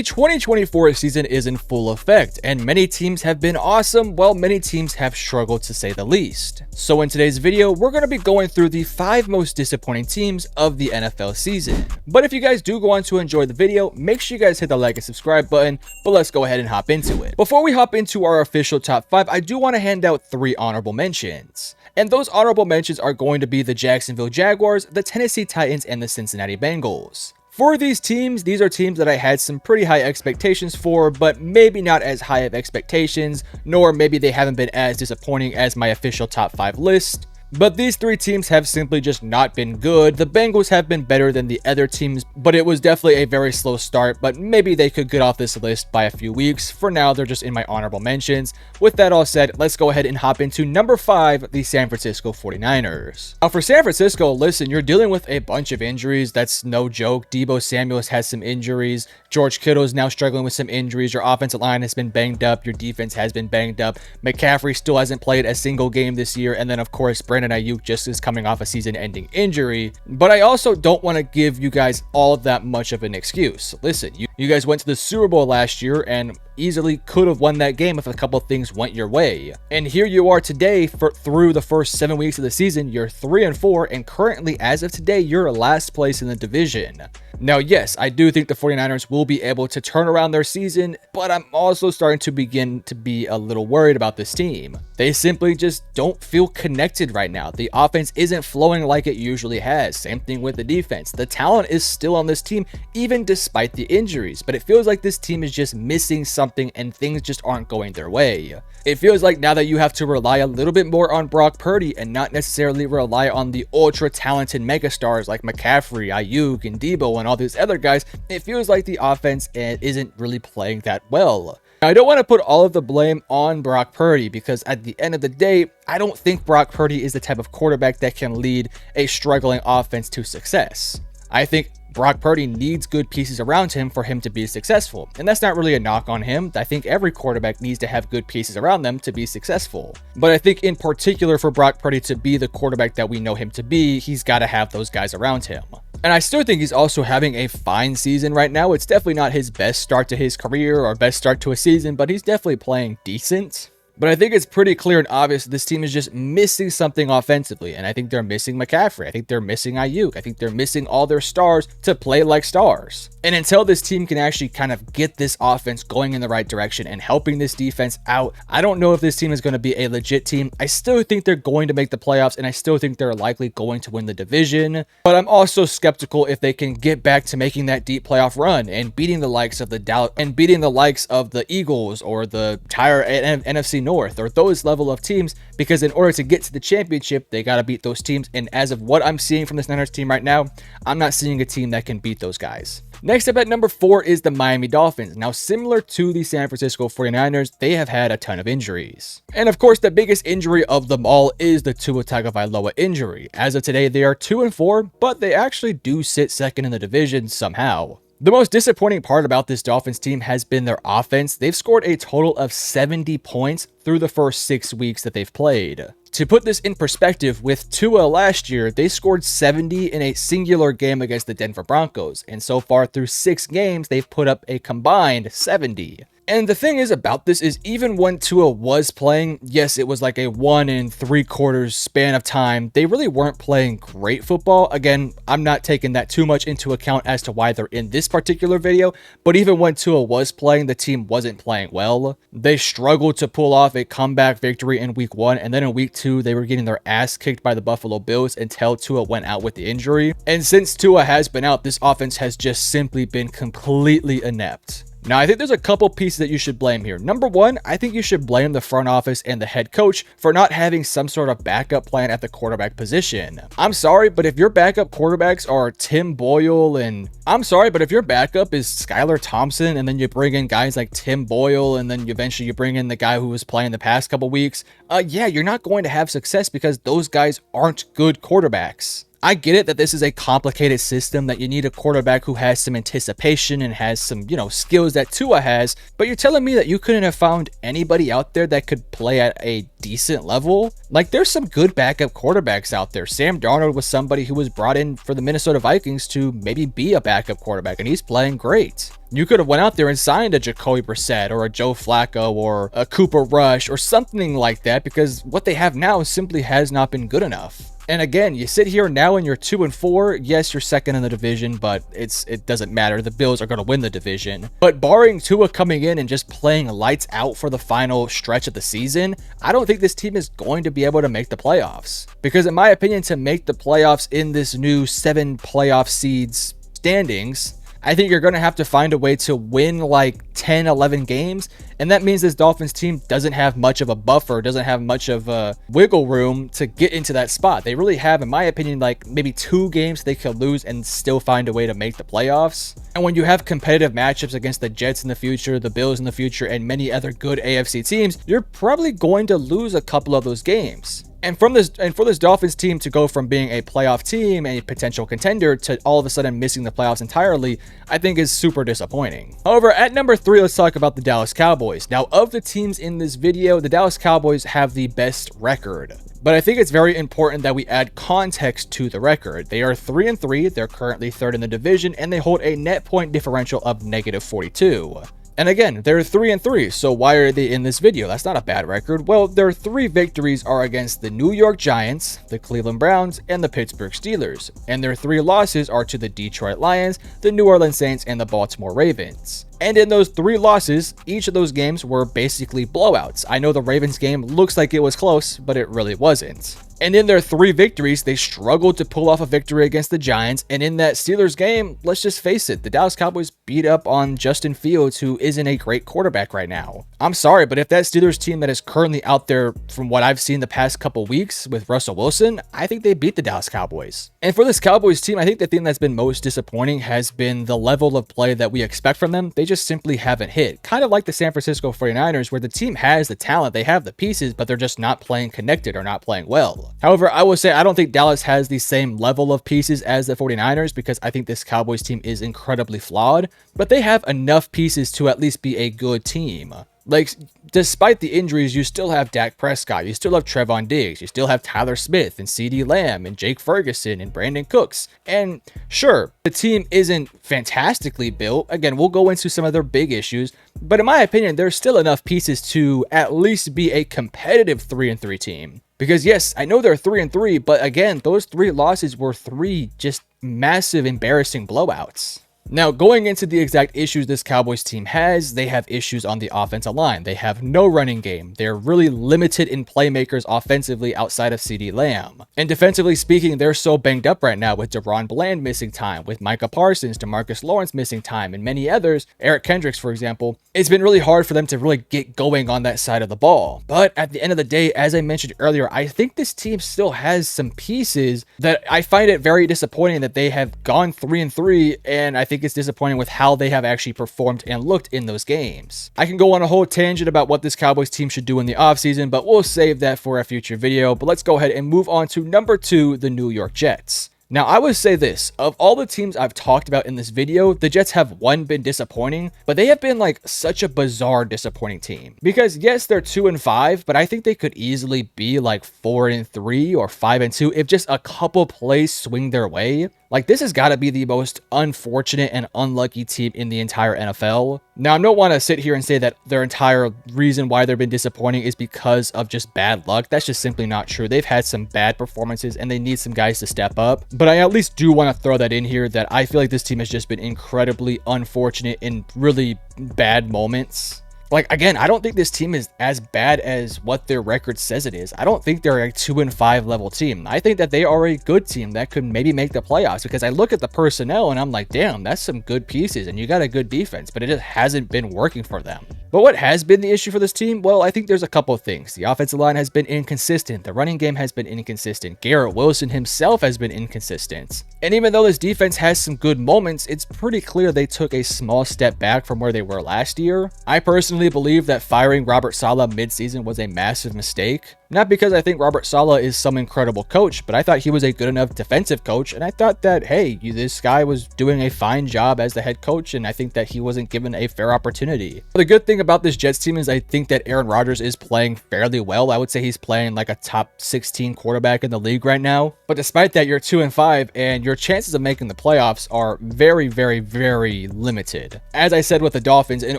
The 2024 season is in full effect, and many teams have been awesome, while many teams have struggled to say the least. So in today's video, we're going to be going through the 5 most disappointing teams of the NFL season. But if you guys do go on to enjoy the video, make sure you guys hit the like and subscribe button, but let's go ahead and hop into it. Before we hop into our official top 5, I do want to hand out 3 honorable mentions. And those honorable mentions are going to be the Jacksonville Jaguars, the Tennessee Titans, and the Cincinnati Bengals. For these teams, these are teams that I had some pretty high expectations for, but maybe not as high of expectations, nor maybe they haven't been as disappointing as my official top 5 list. But these 3 teams have simply just not been good. The Bengals have been better than the other teams, but it was definitely a very slow start, but maybe they could get off this list by a few weeks. For now, they're just in my honorable mentions. With that all said, let's go ahead and hop into number 5, the San Francisco 49ers. Now for San Francisco, listen, you're dealing with a bunch of injuries. That's no joke. Deebo Samuels has some injuries. George Kittle is now struggling with some injuries. Your offensive line has been banged up. Your defense has been banged up. McCaffrey still hasn't played a single game this year. And then of course, Brandon Ayuk just is coming off a season-ending injury. But I also don't want to give you guys all that much of an excuse. Listen, you guys went to the Super Bowl last year and easily could have won that game if a couple things went your way. And here you are today through the first 7 weeks of the season. You're 3-4, and currently, as of today, you're last place in the division. Now, yes, I do think the 49ers will be able to turn around their season, but I'm also starting to begin to be a little worried about this team. They simply just don't feel connected right now. The offense isn't flowing like it usually has. Same thing with the defense. The talent is still on this team, even despite the injuries, but it feels like this team is just missing something and things just aren't going their way. It feels like now that you have to rely a little bit more on Brock Purdy and not necessarily rely on the ultra talented megastars like McCaffrey, Ayuk, and Deebo and all these other guys, it feels like the offense isn't really playing that well. I don't want to put all of the blame on Brock Purdy because at the end of the day, I don't think Brock Purdy is the type of quarterback that can lead a struggling offense to success. I think Brock Purdy needs good pieces around him for him to be successful. And that's not really a knock on him. I think every quarterback needs to have good pieces around them to be successful. But I think in particular for Brock Purdy to be the quarterback that we know him to be, he's got to have those guys around him. And I still think he's also having a fine season right now. It's definitely not his best start to his career or best start to a season, but he's definitely playing decent. But I think it's pretty clear and obvious this team is just missing something offensively. And I think they're missing McCaffrey. I think they're missing Ayuk. I think they're missing all their stars to play like stars. And until this team can actually kind of get this offense going in the right direction and helping this defense out, I don't know if this team is going to be a legit team. I still think they're going to make the playoffs, and I still think they're likely going to win the division. But I'm also skeptical if they can get back to making that deep playoff run and beating the likes of the Eagles or the entire NFC North or those level of teams, because in order to get to the championship, they got to beat those teams. And as of what I'm seeing from this Niners team right now, I'm not seeing a team that can beat those guys. Next up at number 4 is the Miami Dolphins. Now, similar to the San Francisco 49ers, they have had a ton of injuries. And of course, the biggest injury of them all is the Tua Tagovailoa injury. As of today, they are 2-4, but they actually do sit second in the division somehow. The most disappointing part about this Dolphins team has been their offense. They've scored a total of 70 points through the first 6 weeks that they've played. To put this in perspective, with Tua last year, they scored 70 in a singular game against the Denver Broncos, and so far through 6 games, they've put up a combined 70. And the thing is about this is even when Tua was playing, yes, it was like a 1 3/4 span of time. They really weren't playing great football. Again, I'm not taking that too much into account as to why they're in this particular video, but even when Tua was playing, the team wasn't playing well. They struggled to pull off a comeback victory in week 1, and then in week 2, they were getting their ass kicked by the Buffalo Bills until Tua went out with the injury. And since Tua has been out, this offense has just simply been completely inept. Now, I think there's a couple pieces that you should blame here. Number 1, I think you should blame the front office and the head coach for not having some sort of backup plan at the quarterback position. I'm sorry, but if your backup quarterbacks are Tim Boyle if your backup is Skylar Thompson and then you bring in guys like Tim Boyle and then eventually you bring in the guy who was playing the past couple weeks, yeah, you're not going to have success because those guys aren't good quarterbacks. I get it that this is a complicated system, that you need a quarterback who has some anticipation and has some, skills that Tua has, but you're telling me that you couldn't have found anybody out there that could play at a decent level? Like, there's some good backup quarterbacks out there. Sam Darnold was somebody who was brought in for the Minnesota Vikings to maybe be a backup quarterback, and he's playing great. You could have went out there and signed a Jacoby Brissett or a Joe Flacco or a Cooper Rush or something like that, because what they have now simply has not been good enough. And again, you sit here now and you're 2-4. Yes, you're second in the division, but it doesn't matter. The Bills are going to win the division. But barring Tua coming in and just playing lights out for the final stretch of the season, I don't think this team is going to be able to make the playoffs. Because in my opinion, to make the playoffs in this new 7 playoff seeds standings, I think you're going to have to find a way to win like 10, 11 games. And that means this Dolphins team doesn't have much of a buffer, doesn't have much of a wiggle room to get into that spot. They really have, in my opinion, like maybe 2 games they could lose and still find a way to make the playoffs. And when you have competitive matchups against the Jets in the future, the Bills in the future, and many other good AFC teams, you're probably going to lose a couple of those games. And for this Dolphins team to go from being a playoff team, a potential contender, to all of a sudden missing the playoffs entirely, I think is super disappointing. However, at number 3, let's talk about the Dallas Cowboys. Now, of the teams in this video, the Dallas Cowboys have the best record. But I think it's very important that we add context to the record. They are 3-3, they're currently 3rd in the division, and they hold a net point differential of -42. And again, they're 3-3, so why are they in this video? That's not a bad record. Well, their 3 victories are against the New York Giants, the Cleveland Browns, and the Pittsburgh Steelers. And their 3 losses are to the Detroit Lions, the New Orleans Saints, and the Baltimore Ravens. And in those 3 losses, each of those games were basically blowouts. I know the Ravens game looks like it was close, but it really wasn't. And in their 3 victories, they struggled to pull off a victory against the Giants. And in that Steelers game, let's just face it, the Dallas Cowboys beat up on Justin Fields, who isn't a great quarterback right now. I'm sorry, but if that Steelers team that is currently out there, from what I've seen the past couple weeks with Russell Wilson, I think they beat the Dallas Cowboys. And for this Cowboys team, I think the thing that's been most disappointing has been the level of play that we expect from them. They just simply haven't hit. Kind of like the San Francisco 49ers, where the team has the talent, they have the pieces, but they're just not playing connected or not playing well. However, I will say I don't think Dallas has the same level of pieces as the 49ers, because I think this Cowboys team is incredibly flawed, but they have enough pieces to at least be a good team. Like, despite the injuries, you still have Dak Prescott, you still have Trevon Diggs, you still have Tyler Smith and CeeDee Lamb and Jake Ferguson and Brandon Cooks. And sure, the team isn't fantastically built. Again, we'll go into some of their big issues, but in my opinion, there's still enough pieces to at least be a competitive 3-3 team. Because yes, I know they're 3-3, but again, those 3 losses were 3 just massive, embarrassing blowouts. Now, going into the exact issues this Cowboys team has, they have issues on the offensive line. They have no running game. They're really limited in playmakers offensively outside of CeeDee Lamb. And defensively speaking, they're so banged up right now with Deron Bland missing time, with Micah Parsons, DeMarcus Lawrence missing time, and many others, Eric Kendricks, for example. It's been really hard for them to really get going on that side of the ball. But at the end of the day, as I mentioned earlier, I think this team still has some pieces that I find it very disappointing that they have gone 3-3, and I think it's disappointing with how they have actually performed and looked in those games. I can go on a whole tangent about what this Cowboys team should do in the offseason, but we'll save that for a future video. But let's go ahead and move on to number 2, the New York Jets. Now, I would say this, of all the teams I've talked about in this video, the Jets have been disappointing, but they have been like such a bizarre disappointing team. Because yes, they're 2-5, but I think they could easily be like 4-3 or 5-2 if just a couple plays swing their way. Like, this has got to be the most unfortunate and unlucky team in the entire NFL. Now, I don't want to sit here and say that their entire reason why they've been disappointing is because of just bad luck. That's just simply not true. They've had some bad performances and they need some guys to step up. But I at least do want to throw that in here, that I feel like this team has just been incredibly unfortunate in really bad moments. Like, again, I don't think this team is as bad as what their record says it is. I don't think they're a 2-5 level team. I think that they are a good team that could maybe make the playoffs, because I look at the personnel and I'm like, damn, that's some good pieces and you got a good defense, but it just hasn't been working for them. But what has been the issue for this team? Well, I think there's a couple of things. The offensive line has been inconsistent. The running game has been inconsistent. Garrett Wilson himself has been inconsistent. And even though this defense has some good moments, it's pretty clear they took a small step back from where they were last year. I personally believe that firing Robert Saleh mid-season was a massive mistake. Not because I think Robert Saleh is some incredible coach, but I thought he was a good enough defensive coach, and I thought that, hey, this guy was doing a fine job as the head coach, and I think that he wasn't given a fair opportunity. The good thing thing about this Jets team is I think that Aaron Rodgers is playing fairly well. I would say he's playing like a top 16 quarterback in the league right now. But despite that, you're 2-5 and your chances of making the playoffs are very, very, very limited. As I said with the Dolphins, in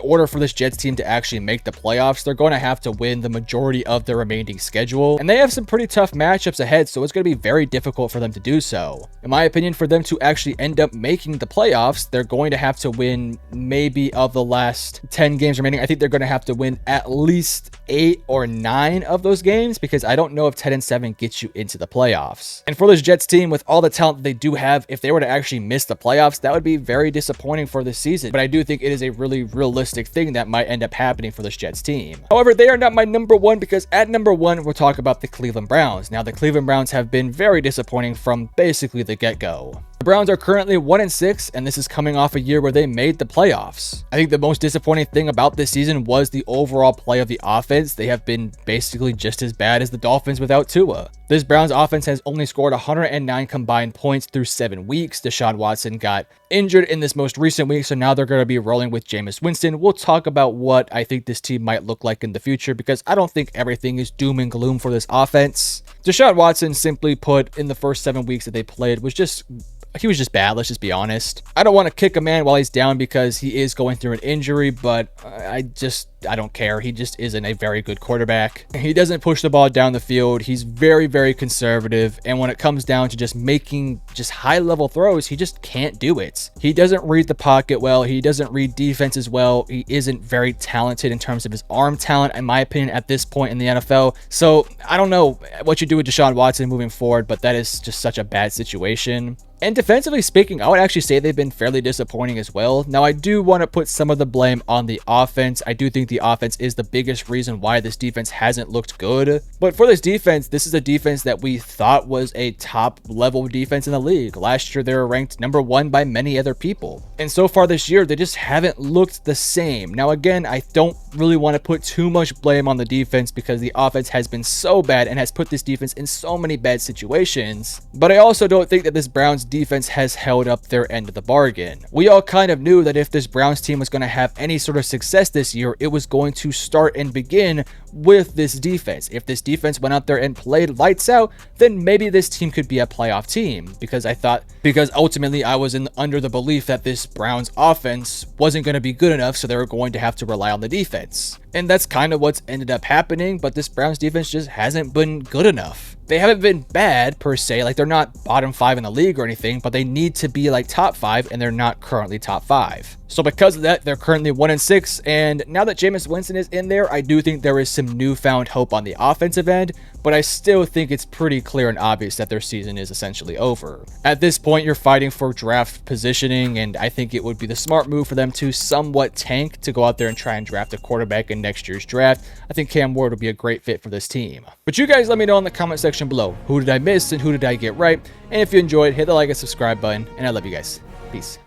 order for this Jets team to actually make the playoffs, they're going to have to win the majority of their remaining schedule. And they have some pretty tough matchups ahead, so it's going to be very difficult for them to do so. In my opinion, for them to actually end up making the playoffs, they're going to have to win maybe of the last 10 games remaining. I think they're going to have to win at least 8 or 9 of those games, because I don't know if 10-7 gets you into the playoffs. And for this Jets team, with all the talent that they do have, if they were to actually miss the playoffs, that would be very disappointing for this season. But I do think it is a really realistic thing that might end up happening for this Jets team. However, they are not my number one, because at number one, we'll talk about the Cleveland Browns. Now, the Cleveland Browns have been very disappointing from basically the get-go. The Browns are currently 1-6, and this is coming off a year where they made the playoffs. I think the most disappointing thing about this season was the overall play of the offense. They have been basically just as bad as the Dolphins without Tua. This Browns offense has only scored 109 combined points through 7 weeks. Deshaun Watson got injured in this most recent week, so now they're going to be rolling with Jameis Winston. We'll talk about what I think this team might look like in the future, because I don't think everything is doom and gloom for this offense. Deshaun Watson, simply put, in the first 7 weeks that they played, he was just bad, let's just be honest. I don't want to kick a man while he's down because he is going through an injury, but I don't care. He just isn't a very good quarterback. He doesn't push the ball down the field. He's very, very conservative. And when it comes down to just making high-level throws, he just can't do it. He doesn't read the pocket well. He doesn't read defenses well. He isn't very talented in terms of his arm talent, in my opinion, at this point in the NFL. So I don't know what you do with Deshaun Watson moving forward, but that is just such a bad situation. And defensively speaking, I would actually say they've been fairly disappointing as well. Now, I do want to put some of the blame on the offense. I do think the offense is the biggest reason why this defense hasn't looked good. But for this defense, this is a defense that we thought was a top level defense in the league. Last year, they were ranked number 1 by many other people. And so far this year, they just haven't looked the same. Now, again, I don't really want to put too much blame on the defense because the offense has been so bad and has put this defense in so many bad situations. But I also don't think that this Browns defense has held up their end of the bargain. We all kind of knew that if this Browns team was going to have any sort of success this year, it was going to start and begin with this defense. If this defense went out there and played lights out, then maybe this team could be a playoff team, because ultimately I was under the belief that this Browns offense wasn't going to be good enough, so they were going to have to rely on the defense. And that's kind of what's ended up happening, but this Browns defense just hasn't been good enough. They haven't been bad per se, like they're not bottom 5 in the league or anything, but they need to be like top 5, and they're not currently top 5. So because of that, they're currently 1-6, and now that Jameis Winston is in there, I do think there is some newfound hope on the offensive end, but I still think it's pretty clear and obvious that their season is essentially over. At this point, you're fighting for draft positioning, and I think it would be the smart move for them to somewhat tank to go out there and try and draft a quarterback in next year's draft. I think Cam Ward would be a great fit for this team. But you guys let me know in the comment section below, who did I miss and who did I get right? And if you enjoyed, hit the like and subscribe button, and I love you guys. Peace.